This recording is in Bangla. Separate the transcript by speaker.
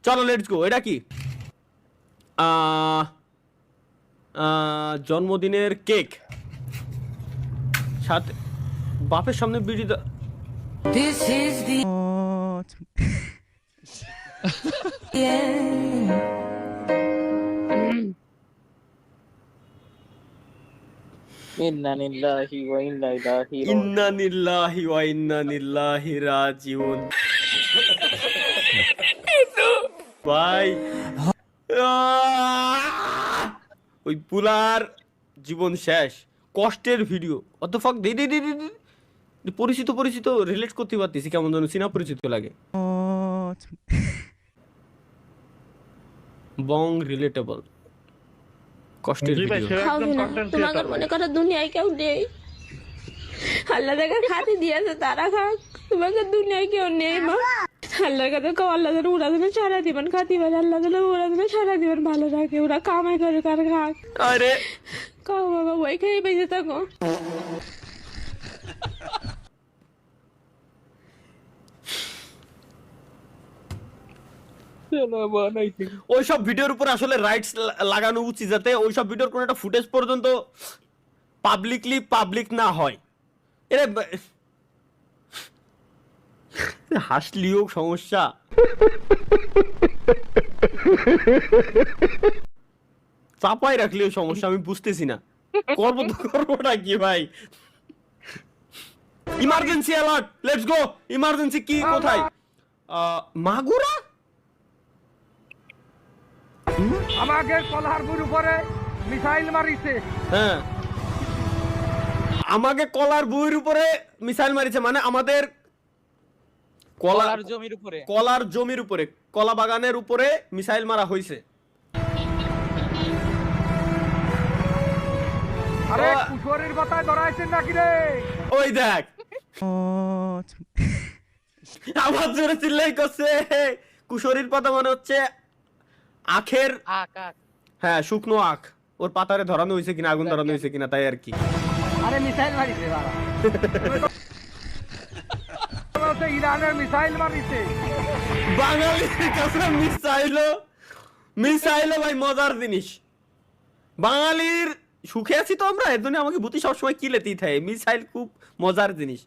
Speaker 1: চলো লেটস গো। এটা কি? জন্মদিনের কেক, সাথে বাপের সামনে বিড়ি
Speaker 2: This is the end.
Speaker 3: ইন্না লিল্লাহি ওয়া ইন্না ইলাইহি রাজিউন।
Speaker 1: ইন্না লিল্লাহি ওয়া ইন্না ইলাইহি রাজিউন। ভাই ওই পুলার জীবন শেষ, কষ্টের ভিডিও। অত ফাক দে দে দে দে। পরিচিত পরিচিত রিলেট করতে পারতেছি, কেমন যেন চিনা পরিচিত লাগে। বং রিলেটেবল কষ্টের ভিডিও।
Speaker 4: খাবে না তোমাকে মনে করো দুনিয়ায় কেউ নেই, আল্লাহ দেখা খাতে দিয়েছে তারা খাক, তোমাকে দুনিয়ায় কেউ নেই মা। আল্লাহর কাছে কও আল্লাহ যেন ওরা যেন সারা জীবন খাতি পারে, আল্লাহ যেন ওরা যেন সারা জীবন ভালো রাখে, ওরা কামাই করে কার খাক।
Speaker 1: আরে
Speaker 4: কাও বাবা ওই খেয়ে বেঁচে থাকো।
Speaker 1: ওইসব ভিডিওর উপর আসলে রাইটস লাগানো উচিত, যাতে ওইসব ভিডিওর কোনো একটা ফুটেজ পর্যন্ত পাবলিক না হয়। এরে হাসলিও সমস্যা, চাপাই রাখলেও সমস্যা। আমি বুঝতেছি না করবোটা কি ভাই। Emergency alert, let's go. Emergency কি কোথায়? মাগুরা
Speaker 5: আমাকে কলারপুর উপরে মিসাইল মারিছে।
Speaker 1: হ্যাঁ, আমাকে কলার বইয়ের উপরে মিসাইল মারিছে, মানে আমাদের
Speaker 3: কলার জমির উপরে,
Speaker 1: কলার জমির উপরে, কলা বাগানের উপরে মিসাইল মারা হয়েছে।
Speaker 5: আরে কুশোরের কথায় ধরাইছেন নাকি রে?
Speaker 1: ওই দেখ আমার জোরে চিল্লাই করছে। কুশরীর পাতা মানে হচ্ছে আখের,
Speaker 3: আখ আখ।
Speaker 1: হ্যাঁ শুকনো আখ। ওর পাতারে ধরানো হয়েছে কিনা, আগুন ধরানো হয়েছে কিনা, তাই আর কি।
Speaker 5: আরে মিসাইল মারিছে বাবা, ইরানের মিসাইল মারিছে।
Speaker 1: বাঙালির কাছে মিসাইল ভাই মজার জিনিস। বাঙালির সুখে আছি তো আমরা, এর জন্য আমাকে বুদ্ধি সবসময় কিলেতেই থাকে। মিসাইল খুব মজার জিনিস।